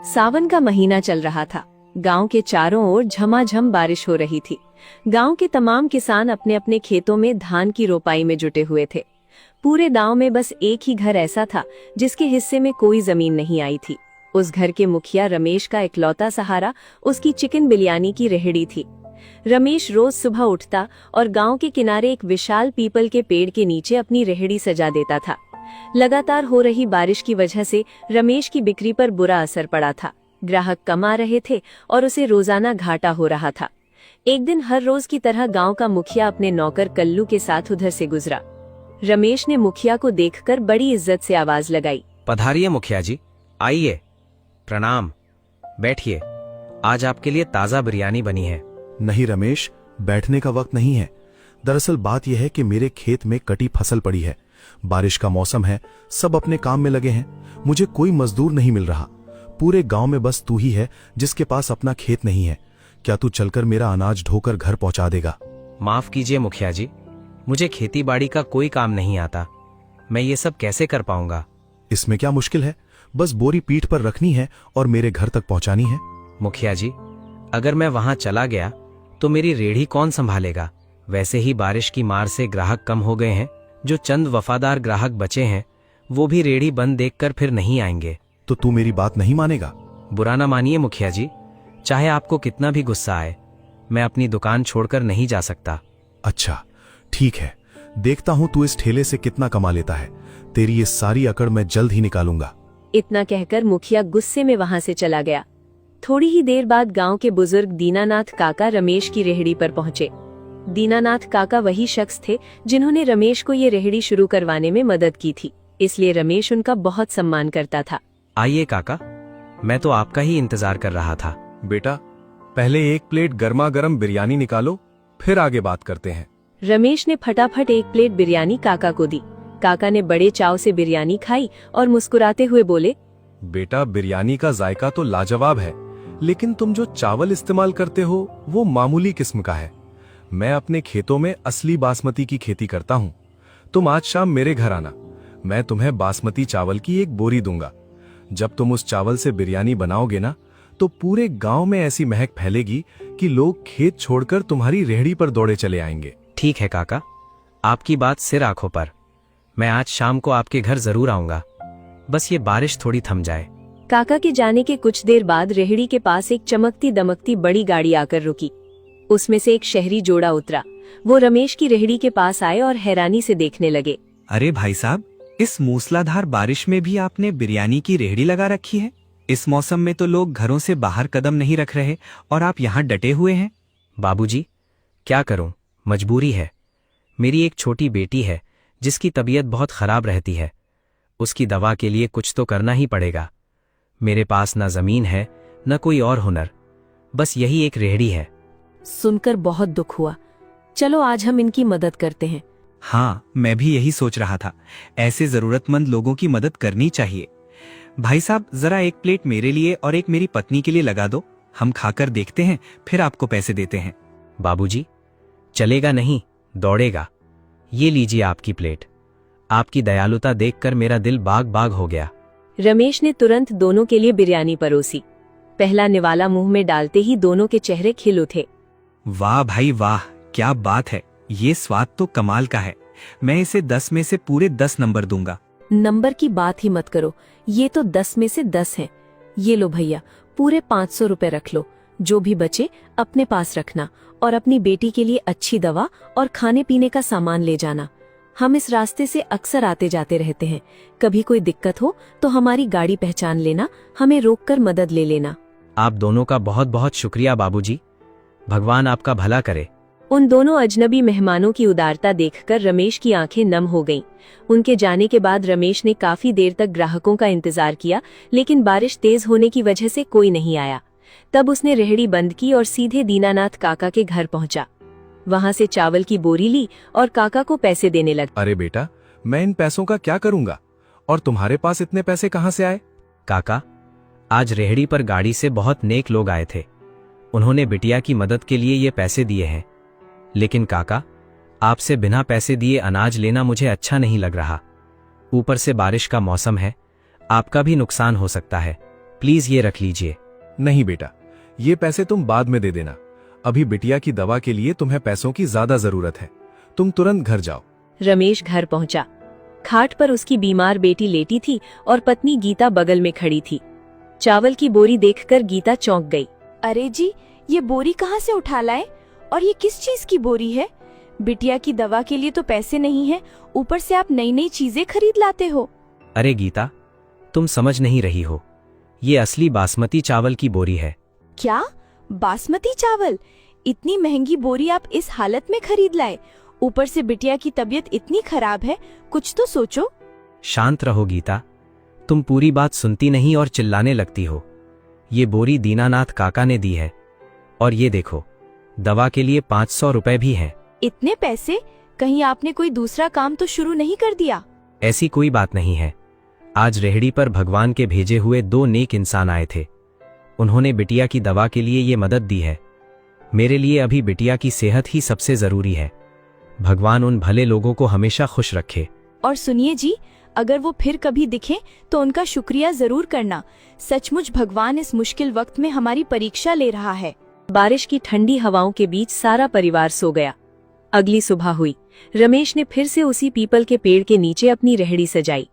सावन का महीना चल रहा था। गांव के चारों ओर झमाझम बारिश हो रही थी। गांव के तमाम किसान अपने अपने खेतों में धान की रोपाई में जुटे हुए थे। पूरे गांव में बस एक ही घर ऐसा था जिसके हिस्से में कोई जमीन नहीं आई थी। उस घर के मुखिया रमेश का इकलौता सहारा उसकी चिकन बिरयानी की रेहड़ी थी। रमेश रोज सुबह उठता और गांव के किनारे एक विशाल पीपल के पेड़ के नीचे अपनी रेहड़ी सजा देता था। लगातार हो रही बारिश की वजह से रमेश की बिक्री पर बुरा असर पड़ा था। ग्राहक कम आ रहे थे और उसे रोजाना घाटा हो रहा था। एक दिन हर रोज की तरह गांव का मुखिया अपने नौकर कल्लू के साथ उधर से गुजरा। रमेश ने मुखिया को देखकर बड़ी इज्जत से आवाज लगाई। पधारिए मुखिया जी, आइए, प्रणाम, बैठिए। आज आपके लिए ताजा बिरयानी बनी है। नहीं रमेश, बैठने का वक्त नहीं है। दरअसल बात यह है कि मेरे खेत में कटी फसल पड़ी है। बारिश का मौसम है, सब अपने काम में लगे हैं। मुझे कोई मजदूर नहीं मिल रहा। पूरे गांव में बस तू ही है जिसके पास अपना खेत नहीं है। क्या तू चलकर मेरा अनाज ढोकर घर पहुंचा देगा? माफ कीजिए मुखिया जी, मुझे खेती बाड़ी का कोई काम नहीं आता। मैं ये सब कैसे कर पाऊंगा? इसमें क्या मुश्किल है, बस बोरी पीठ पर रखनी है और मेरे घर तक पहुंचानी है। मुखिया जी, अगर मैं वहां चला गया तो मेरी रेहड़ी कौन संभालेगा? वैसे ही बारिश की मार से ग्राहक कम हो गए हैं। जो चंद वफादार ग्राहक बचे हैं वो भी रेहड़ी बंद देखकर फिर नहीं आएंगे। तो तू मेरी बात नहीं मानेगा? बुरा ना मानिए मुखिया जी, चाहे आपको कितना भी गुस्सा आए, मैं अपनी दुकान छोड़कर नहीं जा सकता। अच्छा ठीक है, देखता हूं तू इस ठेले से कितना कमा लेता है। तेरी ये सारी अकड़ मैं जल्द ही निकालूंगा। इतना कहकर मुखिया गुस्से में वहां से चला गया। थोड़ी ही देर बाद गांव के बुजुर्ग दीनानाथ काका रमेश की रेहड़ी पर पहुंचे। दीनानाथ काका वही शख्स थे जिन्होंने रमेश को ये रेहड़ी शुरू करवाने में मदद की थी, इसलिए रमेश उनका बहुत सम्मान करता था। आइए काका, मैं तो आपका ही इंतजार कर रहा था। बेटा, पहले एक प्लेट गर्मा गर्म बिरयानी निकालो, फिर आगे बात करते हैं। रमेश ने फटाफट एक प्लेट बिरयानी काका को दी। काका ने बड़े चाव से बिरयानी खाई और मुस्कुराते हुए बोले, बेटा, बिरयानी का जायका तो लाजवाब है, लेकिन तुम जो चावल इस्तेमाल करते हो वो मामूली किस्म का है। मैं अपने खेतों में असली बासमती की खेती करता हूँ। तुम आज शाम मेरे घर आना, मैं तुम्हें बासमती चावल की एक बोरी दूंगा। जब तुम उस चावल से बिरयानी बनाओगे ना, तो पूरे गांव में ऐसी महक फैलेगी कि लोग खेत छोड़कर तुम्हारी रेहड़ी पर दौड़े चले आएंगे। ठीक है काका, आपकी बात सिर आंखों पर। मैं आज शाम को आपके घर जरूर आऊंगा, बस ये बारिश थोड़ी थम जाए। काका के जाने के कुछ देर बाद रेहड़ी के पास एक चमकती दमकती बड़ी गाड़ी आकर रुकी। उसमें से एक शहरी जोड़ा उतरा। वो रमेश की रेहड़ी के पास आए और हैरानी से देखने लगे। अरे भाई साहब, इस मूसलाधार बारिश में भी आपने बिरयानी की रेहड़ी लगा रखी है। इस मौसम में तो लोग घरों से बाहर कदम नहीं रख रहे और आप यहाँ डटे हुए हैं। बाबूजी, क्या करूं, मजबूरी है। मेरी एक छोटी बेटी है जिसकी तबीयत बहुत खराब रहती है। उसकी दवा के लिए कुछ तो करना ही पड़ेगा। मेरे पास न जमीन है न कोई और हुनर, बस यही एक रेहड़ी है। सुनकर बहुत दुख हुआ। चलो आज हम इनकी मदद करते हैं। हाँ, मैं भी यही सोच रहा था। ऐसे जरूरतमंद लोगों की मदद करनी चाहिए। भाई साहब, जरा एक प्लेट मेरे लिए और एक मेरी पत्नी के लिए लगा दो। हम खाकर देखते हैं, फिर आपको पैसे देते हैं। बाबूजी, चलेगा नहीं, दौड़ेगा। ये लीजिए आपकी प्लेट। आपकी दयालुता देखकर मेरा दिल बाग बाग हो गया। रमेश ने तुरंत दोनों के लिए बिरयानी परोसी। पहला निवाला मुंह में डालते ही दोनों के चेहरे खिल उठे। वाह भाई वाह, क्या बात है। ये स्वाद तो कमाल का है। मैं इसे 10 में से पूरे 10 नंबर दूंगा। नंबर की बात ही मत करो, ये तो 10 में से 10 है। ये लो भैया, पूरे 500 रुपए रख लो। जो भी बचे अपने पास रखना और अपनी बेटी के लिए अच्छी दवा और खाने पीने का सामान ले जाना। हम इस रास्ते से अक्सर आते जाते रहते हैं। कभी कोई दिक्कत हो तो हमारी गाड़ी पहचान लेना, हमें रोककर मदद ले लेना। आप दोनों का बहुत बहुत शुक्रिया बाबूजी, भगवान आपका भला करे। उन दोनों अजनबी मेहमानों की उदारता देखकर रमेश की आंखें नम हो गईं। उनके जाने के बाद रमेश ने काफी देर तक ग्राहकों का इंतजार किया, लेकिन बारिश तेज होने की वजह से कोई नहीं आया। तब उसने रेहड़ी बंद की और सीधे दीनानाथ काका के घर पहुंचा। वहां से चावल की बोरी ली और काका को पैसे देने लगा। अरे बेटा, मैं इन पैसों का क्या करूंगा, और तुम्हारे पास इतने पैसे कहां से आए? काका, आज रेहड़ी पर गाड़ी से बहुत नेक लोग आए थे। उन्होंने बिटिया की मदद के लिए ये पैसे दिए हैं। लेकिन काका, आपसे बिना पैसे दिए अनाज लेना मुझे अच्छा नहीं लग रहा। ऊपर से बारिश का मौसम है, आपका भी नुकसान हो सकता है। प्लीज ये रख लीजिए। नहीं बेटा, ये पैसे तुम बाद में दे देना। अभी बिटिया की दवा के लिए तुम्हें पैसों की ज्यादा जरूरत है। तुम तुरंत घर जाओ। रमेश घर पहुंचा। खाट पर उसकी बीमार बेटी लेटी थी और पत्नी गीता बगल में खड़ी थी। चावल की बोरी देखकर गीता चौंक गई। अरे जी, ये बोरी कहाँ से उठा लाए? और ये किस चीज की बोरी है? बिटिया की दवा के लिए तो पैसे नहीं है, ऊपर से आप नई नई चीजें खरीद लाते हो। अरे गीता, तुम समझ नहीं रही हो, ये असली बासमती चावल की बोरी है। क्या? बासमती चावल? इतनी महंगी बोरी आप इस हालत में खरीद लाए? ऊपर से बिटिया की तबीयत इतनी खराब है, कुछ तो सोचो। शांत रहो गीता, तुम पूरी बात सुनती नहीं और चिल्लाने लगती हो। ये बोरी दीनानाथ काका ने दी है, और ये देखो, दवा के लिए 500 रुपए भी हैं। इतने पैसे? कहीं आपने कोई दूसरा काम तो शुरू नहीं कर दिया? ऐसी कोई बात नहीं है। आज रेहड़ी पर भगवान के भेजे हुए 2 नेक इंसान आए थे। उन्होंने बिटिया की दवा के लिए ये मदद दी है। मेरे लिए अभी बिटिया की सेहत ही सबसे जरूरी है। भगवान उन भले लोगों को हमेशा खुश रखे। और सुनिए जी, अगर वो फिर कभी दिखे तो उनका शुक्रिया जरूर करना। सचमुच भगवान इस मुश्किल वक्त में हमारी परीक्षा ले रहा है। बारिश की ठंडी हवाओं के बीच सारा परिवार सो गया। अगली सुबह हुई। रमेश ने फिर से उसी पीपल के पेड़ के नीचे अपनी रेहड़ी सजाई।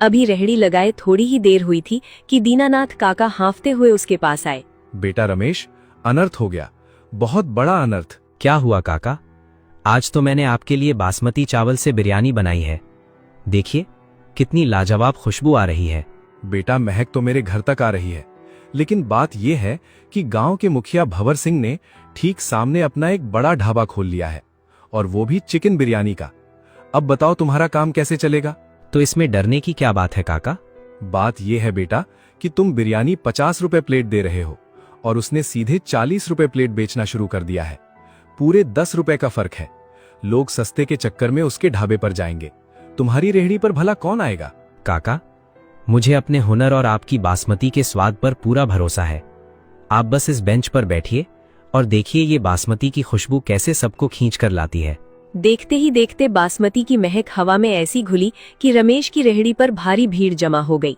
अभी रेहड़ी लगाए थोड़ी ही देर हुई थी कि दीनानाथ काका हांफते हुए उसके पास आए। बेटा रमेश, अनर्थ हो गया, बहुत बड़ा अनर्थ। क्या हुआ काका? आज तो मैंने आपके लिए बासमती चावल से बिरयानी बनाई है। देखिए, कितनी लाजवाब खुशबू आ रही है। बेटा, महक तो मेरे घर तक आ रही है, लेकिन बात यह है कि गांव के मुखिया भंवर सिंह ने ठीक सामने अपना एक बड़ा ढाबा खोल लिया है, और वो भी चिकन बिरयानी का। अब बताओ तुम्हारा काम कैसे चलेगा? तो इसमें डरने की क्या बात है काका? बात यह है बेटा कि तुम बिरयानी 50 रुपए प्लेट दे रहे हो, और उसने सीधे 40 रुपए प्लेट बेचना शुरू कर दिया है। पूरे 10 रुपए का फर्क है। लोग सस्ते के चक्कर में उसके ढाबे पर जाएंगे। तुम्हारी रेहड़ी पर भला कौन आएगा? काका, मुझे अपने हुनर और आपकी बासमती के स्वाद पर पूरा भरोसा है। आप बस इस बेंच पर बैठिए और देखिए ये बासमती की खुशबू कैसे सबको खींच कर लाती है। देखते ही देखते बासमती की महक हवा में ऐसी घुली कि रमेश की रेहड़ी पर भारी भीड़ जमा हो गई।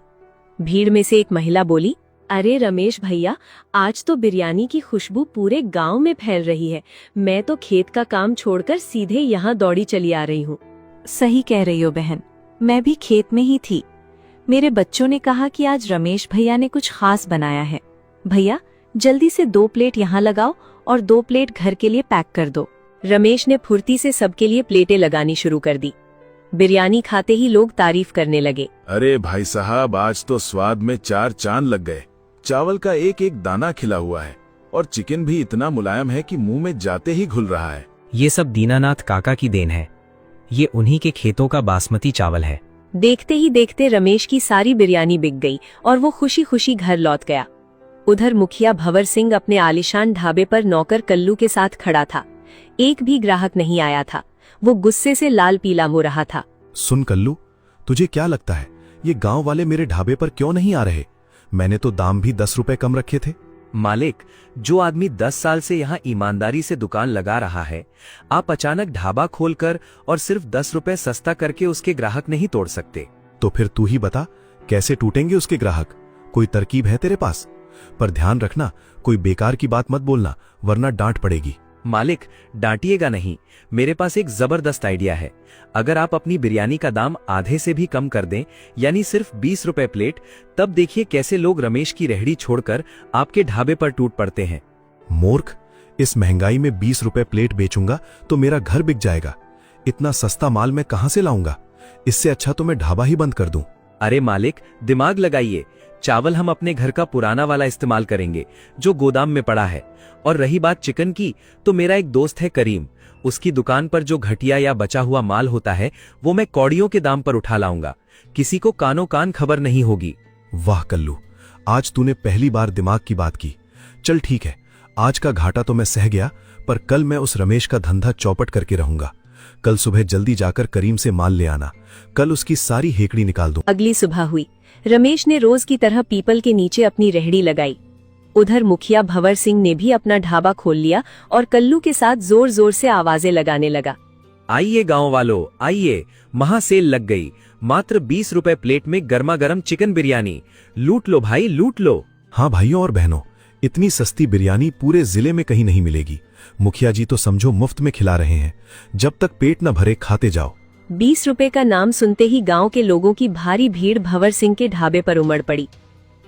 भीड़ में से एक महिला बोली, अरे रमेश भैया, आज तो बिरयानी की खुशबू पूरे गांव में फैल रही है। मैं तो खेत का काम छोड़कर सीधे यहाँ दौड़ी चली आ रही हूँ। सही कह रही हो बहन, मैं भी खेत में ही थी। मेरे बच्चों ने कहा कि आज रमेश भैया ने कुछ खास बनाया है। भैया, जल्दी से 2 प्लेट यहाँ लगाओ और 2 प्लेट घर के लिए पैक कर दो। रमेश ने फुर्ती से सबके लिए प्लेटें लगानी शुरू कर दी। बिरयानी खाते ही लोग तारीफ करने लगे। अरे भाई साहब, आज तो स्वाद में 4 चांद लग गए। चावल का एक एक दाना खिला हुआ है, और चिकन भी इतना मुलायम है कि मुंह में जाते ही घुल रहा है। ये सब दीनानाथ काका की देन है। ये उन्हीं के खेतों का बासमती चावल है। देखते ही देखते रमेश की सारी बिरयानी बिक गई और वो खुशी खुशी घर लौट गया। उधर मुखिया भंवर सिंह अपने आलीशान ढाबे पर नौकर कल्लू के साथ खड़ा था। एक भी ग्राहक नहीं आया था। वो गुस्से से लाल पीला हो रहा था। सुन कल्लू, तुझे क्या लगता है ये गांव वाले मेरे ढाबे पर क्यों नहीं आ रहे? मैंने तो दाम भी 10 रुपए कम रखे थे। मालिक, जो आदमी 10 साल से यहाँ ईमानदारी से दुकान लगा रहा है, आप अचानक ढाबा खोलकर और सिर्फ 10 रुपए सस्ता करके उसके ग्राहक नहीं तोड़ सकते। तो फिर तू ही बता, कैसे टूटेंगे उसके ग्राहक? कोई तरकीब है तेरे पास? पर ध्यान रखना, कोई बेकार की बात मत बोलना, वरना डांट पड़ेगी। मालिक, डांटिएगा नहीं, मेरे पास एक जबरदस्त आइडिया है। अगर आप अपनी बिरयानी का दाम आधे से भी कम कर दें, यानी सिर्फ 20 रुपए प्लेट, तब देखिए कैसे लोग रमेश की रेहड़ी छोड़कर आपके ढाबे पर टूट पड़ते हैं। मूर्ख, इस महंगाई में 20 रुपए प्लेट बेचूंगा तो मेरा घर बिक जाएगा। इतना सस्ता माल मैं कहां से लाऊंगा? इससे अच्छा तो मैं ढाबा ही बंद कर दूं। अरे मालिक, दिमाग लगाइए। चावल हम अपने घर का पुराना वाला इस्तेमाल करेंगे जो गोदाम में पड़ा है। और रही बात चिकन की, तो मेरा एक दोस्त है करीम, उसकी दुकान पर जो घटिया या बचा हुआ माल होता है वो मैं कौड़ियों के दाम पर उठा लाऊंगा। किसी को कानो कान खबर नहीं होगी। वाह कल्लू, आज तूने पहली बार दिमाग की बात की। चल ठीक है, आज का घाटा तो मैं सह गया, पर कल मैं उस रमेश का धंधा चौपट करके रहूंगा। कल सुबह जल्दी जाकर करीम से माल ले आना। कल उसकी सारी हेकड़ी निकाल दूं। अगली सुबह हुई। रमेश ने रोज की तरह पीपल के नीचे अपनी रेहड़ी लगाई। उधर मुखिया भंवर सिंह ने भी अपना ढाबा खोल लिया और कल्लू के साथ जोर जोर से आवाजें लगाने लगा। आइए गांव वालों, आइए, महासेल लग गई। मात्र 20 रुपए प्लेट में गर्मा गर्म चिकन बिरयानी। लूट लो भाई, लूट लो। हाँ भाइयों और बहनों, इतनी सस्ती बिरयानी पूरे जिले में कहीं नहीं मिलेगी। मुखिया जी तो समझो मुफ्त में खिला रहे हैं। जब तक पेट न भरे खाते जाओ। 20 रुपए का नाम सुनते ही गांव के लोगों की भारी भीड़ भंवर सिंह के ढाबे पर उमड़ पड़ी।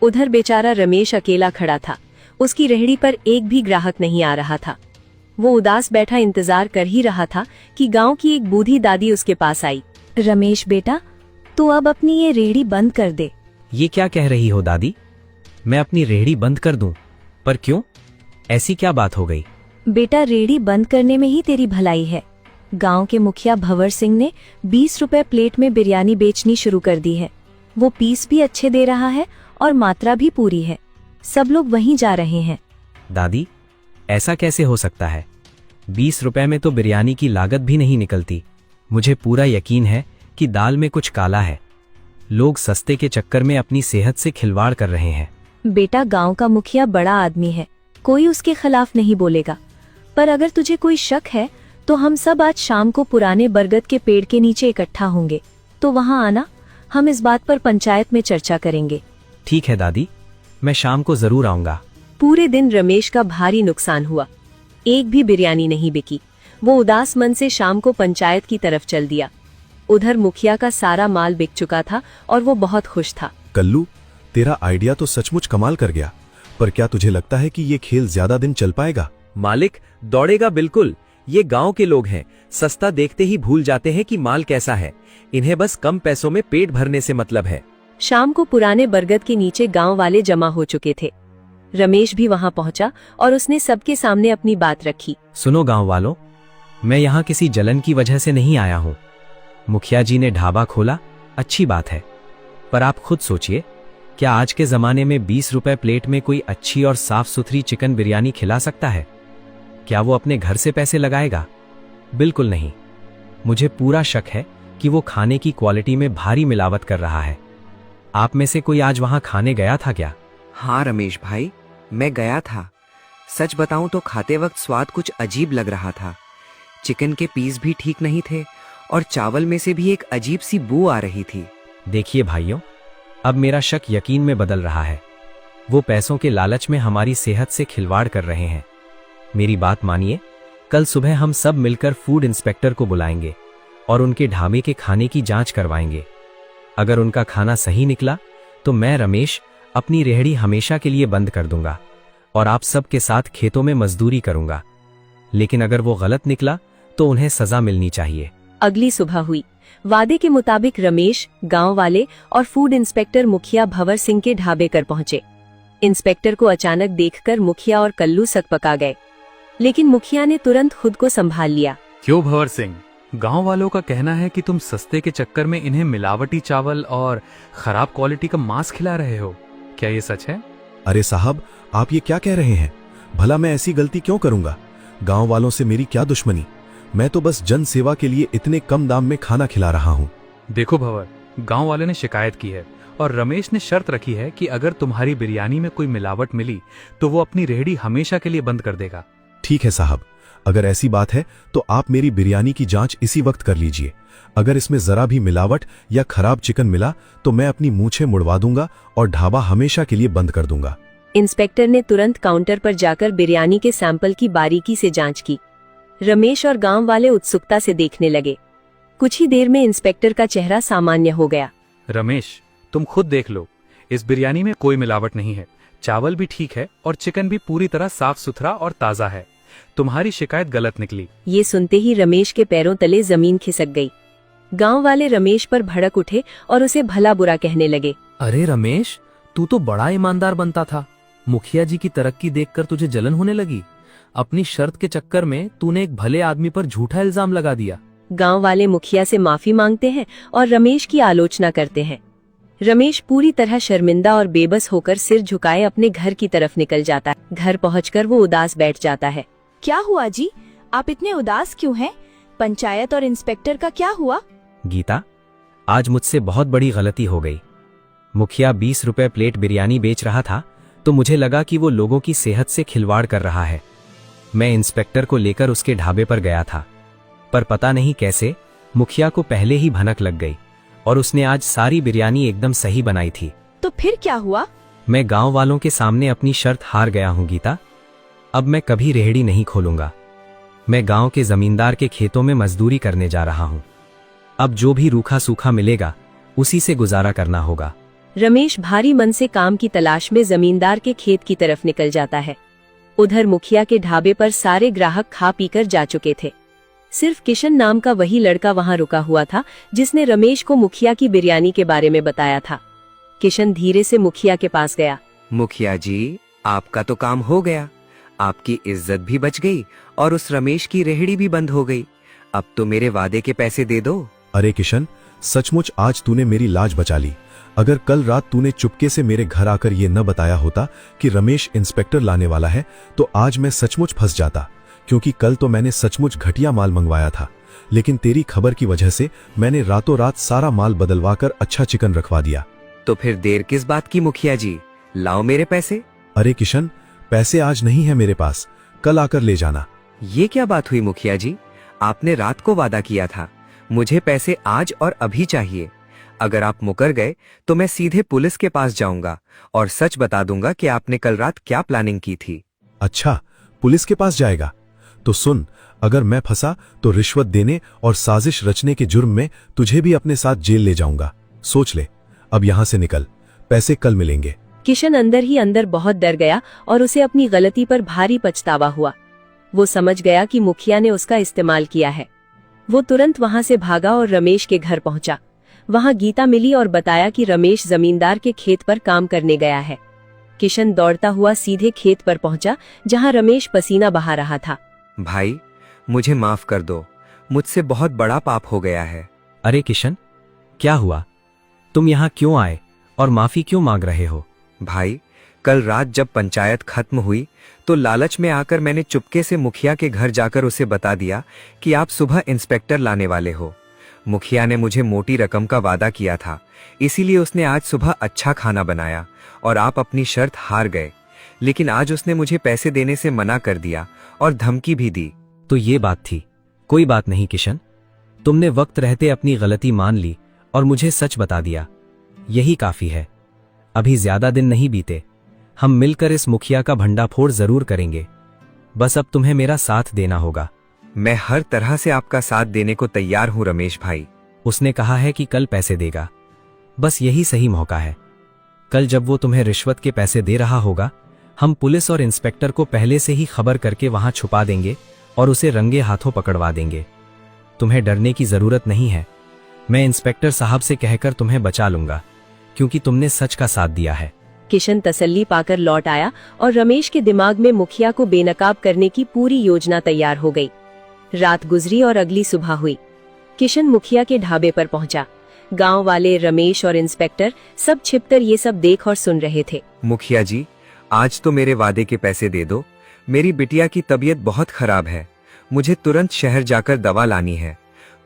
उधर बेचारा रमेश अकेला खड़ा था। उसकी रेहड़ी पर एक भी ग्राहक नहीं आ रहा था। वो उदास बैठा इंतजार कर ही रहा था कि गांव की एक बूढ़ी दादी उसके पास आई। रमेश बेटा, तू अब अपनी ये रेहड़ी बंद कर दे। ये क्या कह रही हो दादी? मैं अपनी रेहड़ी बंद कर दूं? पर क्यों? ऐसी क्या बात हो गई? बेटा, रेहड़ी बंद करने में ही तेरी भलाई है। गांव के मुखिया भंवर सिंह ने 20 रुपए प्लेट में बिरयानी बेचनी शुरू कर दी है। वो पीस भी अच्छे दे रहा है और मात्रा भी पूरी है। सब लोग वहीं जा रहे हैं। दादी, ऐसा कैसे हो सकता है? 20 रुपए में तो बिरयानी की लागत भी नहीं निकलती। मुझे पूरा यकीन है कि दाल में कुछ काला है। लोग सस्ते के चक्कर में अपनी सेहत से खिलवाड़ कर रहे हैं। बेटा, गांव का मुखिया बड़ा आदमी है, कोई उसके खिलाफ नहीं बोलेगा। पर अगर तुझे कोई शक है तो हम सब आज शाम को पुराने बरगद के पेड़ के नीचे इकट्ठा होंगे, तो वहां आना। हम इस बात पर पंचायत में चर्चा करेंगे। ठीक है दादी, मैं शाम को जरूर आऊंगा। पूरे दिन रमेश का भारी नुकसान हुआ। एक भी बिरयानी नहीं बिकी। वो उदास मन से शाम को पंचायत की तरफ चल दिया। उधर मुखिया का सारा माल बिक चुका था और वो बहुत खुश था। कल्लू, तेरा आइडिया तो सचमुच कमाल कर गया, पर क्या तुझे लगता है कि ये खेल ज्यादा दिन चल पाएगा? मालिक, दौड़ेगा बिल्कुल। ये गांव के लोग हैं, सस्ता देखते ही भूल जाते हैं कि माल कैसा है। इन्हें बस कम पैसों में पेट भरने से मतलब है। शाम को पुराने बरगद के नीचे गांव वाले जमा हो चुके थे। रमेश भी वहां पहुंचा और उसने सबके सामने अपनी बात रखी। सुनो गांव वालों, मैं यहाँ किसी जलन की वजह से नहीं आया हूँ। मुखिया जी ने ढाबा खोला, अच्छी बात है, पर आप खुद सोचिए, क्या आज के जमाने में 20 रुपए प्लेट में कोई अच्छी और साफ सुथरी चिकन बिरयानी खिला सकता है? क्या वो अपने घर से पैसे लगाएगा? बिल्कुल नहीं। मुझे पूरा शक है कि वो खाने की क्वालिटी में भारी मिलावट कर रहा है। आप में से कोई आज वहां खाने गया था क्या? हाँ रमेश भाई, मैं गया था। सच बताऊं तो खाते वक्त स्वाद कुछ अजीब लग रहा था। चिकन के पीस भी ठीक नहीं थे और चावल में से भी एक अजीब सी बू आ रही थी। देखिए भाइयों, अब मेरा शक यकीन में बदल रहा है। वो पैसों के लालच में हमारी सेहत से खिलवाड़ कर रहे हैं। मेरी बात मानिए, कल सुबह हम सब मिलकर फूड इंस्पेक्टर को बुलाएंगे और उनके ढाबे के खाने की जांच करवाएंगे। अगर उनका खाना सही निकला तो मैं रमेश अपनी रेहड़ी हमेशा के लिए बंद कर दूंगा और आप सब के साथ खेतों में मजदूरी करूंगा। लेकिन अगर वो गलत निकला तो उन्हें सजा मिलनी चाहिए। अगली सुबह हुई। वादे के मुताबिक रमेश, गांव वाले और फूड इंस्पेक्टर मुखिया भंवर सिंह के ढाबे कर पहुंचे। इंस्पेक्टर को अचानक देखकर मुखिया और कल्लू सकपका गए, लेकिन मुखिया ने तुरंत खुद को संभाल लिया। क्यों भंवर सिंह, गांव वालों का कहना है कि तुम सस्ते के चक्कर में इन्हें मिलावटी चावल और खराब क्वालिटी का मांस खिला रहे हो। क्या ये सच है? अरे साहब, आप ये क्या कह रहे हैं? भला मैं ऐसी गलती क्यों करूंगा? गांव वालों से मेरी क्या दुश्मनी? मैं तो बस जन सेवा के लिए इतने कम दाम में खाना खिला रहा हूँ। देखो भंवर, गांव वाले ने शिकायत की है और रमेश ने शर्त रखी है कि अगर तुम्हारी बिरयानी में कोई मिलावट मिली तो वो अपनी रेहड़ी हमेशा के लिए बंद कर देगा। ठीक है साहब, अगर ऐसी बात है तो आप मेरी बिरयानी की जांच इसी वक्त कर लीजिए। अगर इसमें जरा भी मिलावट या खराब चिकन मिला तो मैं अपनी मूंछें मुड़वा दूंगा और ढाबा हमेशा के लिए बंद कर दूंगा। इंस्पेक्टर ने तुरंत काउंटर पर जाकर बिरयानी के सैंपल की बारीकी से जांच की। रमेश और गांव वाले उत्सुकता से देखने लगे। कुछ ही देर में इंस्पेक्टर का चेहरा सामान्य हो गया। रमेश, तुम खुद देख लो, इस बिरयानी में कोई मिलावट नहीं है। चावल भी ठीक है और चिकन भी पूरी तरह साफ सुथरा और ताजा है। तुम्हारी शिकायत गलत निकली। ये सुनते ही रमेश के पैरों तले जमीन खिसक गई। गांव वाले रमेश पर भड़क उठे और उसे भला बुरा कहने लगे। अरे रमेश, तू तो बड़ा ईमानदार बनता था। मुखिया जी की तरक्की देखकर तुझे जलन होने लगी। अपनी शर्त के चक्कर में तूने एक भले आदमी पर झूठा इल्जाम लगा दिया। गांव वाले मुखिया से माफी मांगते हैं और रमेश की आलोचना करते हैं। रमेश पूरी तरह शर्मिंदा और बेबस होकर सिर झुकाए अपने घर की तरफ निकल जाता है। घर पहुंचकर वो उदास बैठ जाता है। क्या हुआ जी, आप इतने उदास क्यों हैं? पंचायत और इंस्पेक्टर का क्या हुआ? गीता, आज मुझसे बहुत बड़ी गलती हो गई। मुखिया 20 रुपए प्लेट बिरयानी बेच रहा था तो मुझे लगा कि वो लोगों की सेहत से खिलवाड़ कर रहा है। मैं इंस्पेक्टर को लेकर उसके ढाबे पर गया था, पर पता नहीं कैसे मुखिया को पहले ही भनक लग गई और उसने आज सारी बिरयानी एकदम सही बनाई थी। तो फिर क्या हुआ? मैं गांव वालों के सामने अपनी शर्त हार गया हूं गीता। अब मैं कभी रेहड़ी नहीं खोलूंगा। मैं गांव के जमींदार के खेतों में मजदूरी करने जा रहा हूं। अब जो भी रूखा सूखा मिलेगा उसी से गुजारा करना होगा। रमेश भारी मन से काम की तलाश में जमींदार के खेत की तरफ निकल जाता है। उधर मुखिया के ढाबे पर सारे ग्राहक खा पीकर जा चुके थे। सिर्फ किशन नाम का वही लड़का वहां रुका हुआ था जिसने रमेश को मुखिया की बिरयानी के बारे में बताया था। किशन धीरे से मुखिया के पास गया। मुखिया जी, आपका तो काम हो गया। आपकी इज्जत भी बच गई और उस रमेश की रेहड़ी भी बंद हो गई। अब तो मेरे वादे के पैसे दे दो। अरे किशन, सचमुच आज तूने मेरी लाज बचा ली। अगर कल रात तूने चुपके से मेरे घर आकर ये न बताया होता कि रमेश इंस्पेक्टर लाने वाला है तो आज मैं सचमुच फंस जाता, क्योंकि कल तो मैंने सचमुच घटिया माल मंगवाया था। लेकिन तेरी खबर की वजह से मैंने रातों रात सारा माल बदलवाकर अच्छा चिकन रखवा दिया। तो फिर देर किस बात की मुखिया जी, लाओ मेरे पैसे। अरे किशन, पैसे आज नहीं है मेरे पास, कल आकर ले जाना। ये क्या बात हुई मुखिया जी? आपने रात को वादा किया था। मुझे पैसे आज और अभी चाहिए। अगर आप मुकर गए तो मैं सीधे पुलिस के पास जाऊंगा और सच बता दूंगा कि आपने कल रात क्या प्लानिंग की थी। अच्छा, पुलिस के पास जाएगा? तो सुन, अगर मैं फंसा तो रिश्वत देने और साजिश रचने के जुर्म में तुझे भी अपने साथ जेल ले जाऊंगा। सोच ले, अब यहां से निकल, पैसे कल मिलेंगे। किशन अंदर ही अंदर बहुत डर गया और उसे अपनी गलती पर भारी पछतावा हुआ। वो समझ गया कि मुखिया ने उसका इस्तेमाल किया है। वो तुरंत वहां से भागा और रमेश के घर पहुंचा। वहां गीता मिली और बताया कि रमेश जमींदार के खेत पर काम करने गया है। किशन दौड़ता हुआ सीधे खेत पर पहुंचा जहां रमेश पसीना बहा रहा था। भाई, मुझे माफ कर दो, मुझसे बहुत बड़ा पाप हो गया है। अरे किशन, क्या हुआ? तुम यहाँ क्यों आए और माफी क्यों मांग रहे हो? भाई, कल रात जब पंचायत खत्म हुई तो लालच में आकर मैंने चुपके से मुखिया के घर जाकर उसे बता दिया कि आप सुबह इंस्पेक्टर लाने वाले हो। मुखिया ने मुझे मोटी रकम का वादा किया था, इसीलिए उसने आज सुबह अच्छा खाना बनाया और आप अपनी शर्त हार गए। लेकिन आज उसने मुझे पैसे देने से मना कर दिया और धमकी भी दी। तो ये बात थी। कोई बात नहीं किशन, तुमने वक्त रहते अपनी गलती मान ली और मुझे सच बता दिया, यही काफी है। अभी ज्यादा दिन नहीं बीते, हम मिलकर इस मुखिया का भंडाफोड़ जरूर करेंगे। बस अब तुम्हें मेरा साथ देना होगा। मैं हर तरह से आपका साथ देने को तैयार हूं रमेश भाई। उसने कहा है कि कल पैसे देगा। बस यही सही मौका है। कल जब वो तुम्हें रिश्वत के पैसे दे रहा होगा, हम पुलिस और इंस्पेक्टर को पहले से ही खबर करके वहां छुपा देंगे और उसे रंगे हाथों पकड़वा देंगे। तुम्हें डरने की जरूरत नहीं है। मैं इंस्पेक्टर साहब से कहकर तुम्हें बचा लूंगा, क्योंकि तुमने सच का साथ दिया है। किशन तसल्ली पाकर लौट आया और रमेश के दिमाग में मुखिया को बेनकाब करने की पूरी योजना तैयार हो गई। रात गुजरी और अगली सुबह हुई। किशन मुखिया के ढाबे पर पहुंचा। गांव वाले, रमेश और इंस्पेक्टर सब छिपकर ये सब देख और सुन रहे थे। मुखिया जी, आज तो मेरे वादे के पैसे दे दो। मेरी बिटिया की तबीयत बहुत खराब है। मुझे तुरंत शहर जाकर दवा लानी है।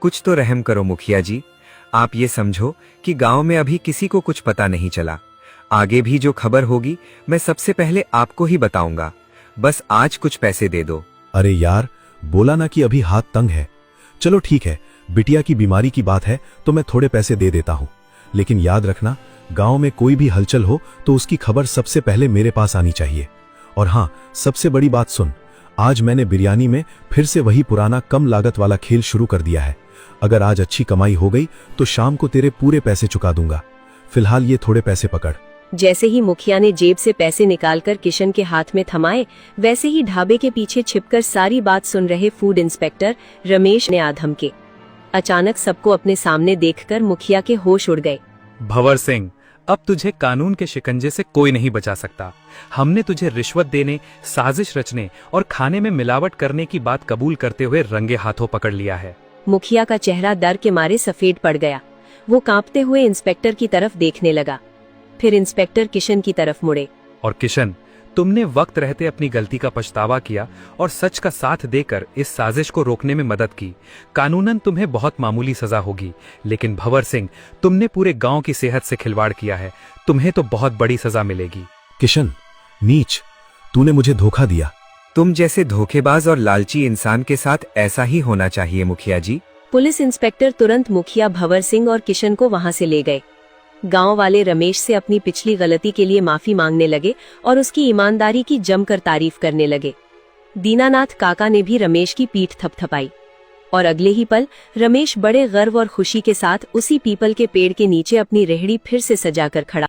कुछ तो रहम करो मुखिया जी। आप ये समझो कि गांव में अभी किसी को कुछ पता नहीं चला। आगे भी जो खबर होगी मैं सबसे पहले आपको ही बताऊंगा। बस आज कुछ पैसे दे दो। अरे यार, बोला ना कि अभी हाथ तंग है। चलो ठीक है, बिटिया की बीमारी की बात है तो मैं थोड़े पैसे दे देता हूं, लेकिन याद रखना, गांव में कोई भी हलचल हो तो उसकी खबर सबसे पहले मेरे पास आनी चाहिए। और हां, सबसे बड़ी बात सुन, आज मैंने बिरयानी में फिर से वही पुराना कम लागत वाला खेल शुरू कर दिया है। अगर आज अच्छी कमाई हो गई तो शाम को तेरे पूरे पैसे चुका दूंगा। फिलहाल ये थोड़े पैसे पकड़। जैसे ही मुखिया ने जेब से पैसे निकालकर किशन के हाथ में थमाए, वैसे ही ढाबे के पीछे छिपकर सारी बात सुन रहे फूड इंस्पेक्टर रमेश ने आधमके। अचानक सबको अपने सामने देखकर मुखिया के होश उड़ गए। भंवर सिंह, अब तुझे कानून के शिकंजे से कोई नहीं बचा सकता। हमने तुझे रिश्वत देने, साजिश रचने और खाने में मिलावट करने की बात कबूल करते हुए रंगे हाथों पकड़ लिया है। मुखिया का चेहरा डर के मारे सफेद पड़ गया। वो कांपते हुए इंस्पेक्टर की तरफ देखने लगा। फिर इंस्पेक्टर किशन की तरफ मुड़े। और किशन, तुमने वक्त रहते अपनी गलती का पछतावा किया और सच का साथ देकर इस साजिश को रोकने में मदद की। कानूनन तुम्हें बहुत मामूली सजा होगी, लेकिन भंवर सिंह, तुमने पूरे गांव की सेहत से खिलवाड़ किया है। तुम्हें तो बहुत बड़ी सजा मिलेगी। किशन, नीच, तूने मुझे धोखा दिया। तुम जैसे धोखेबाज और लालची इंसान के साथ ऐसा ही होना चाहिए मुखिया जी। पुलिस इंस्पेक्टर तुरंत मुखिया भंवर सिंह और किशन को वहां से ले गए। गांव वाले रमेश से अपनी पिछली गलती के लिए माफी मांगने लगे और उसकी ईमानदारी की जमकर तारीफ करने लगे। दीनानाथ काका ने भी रमेश की पीठ थपथपाई और अगले ही पल रमेश बड़े गर्व और खुशी के साथ उसी पीपल के पेड़ के नीचे अपनी रेहड़ी फिर से सजाकर खड़ा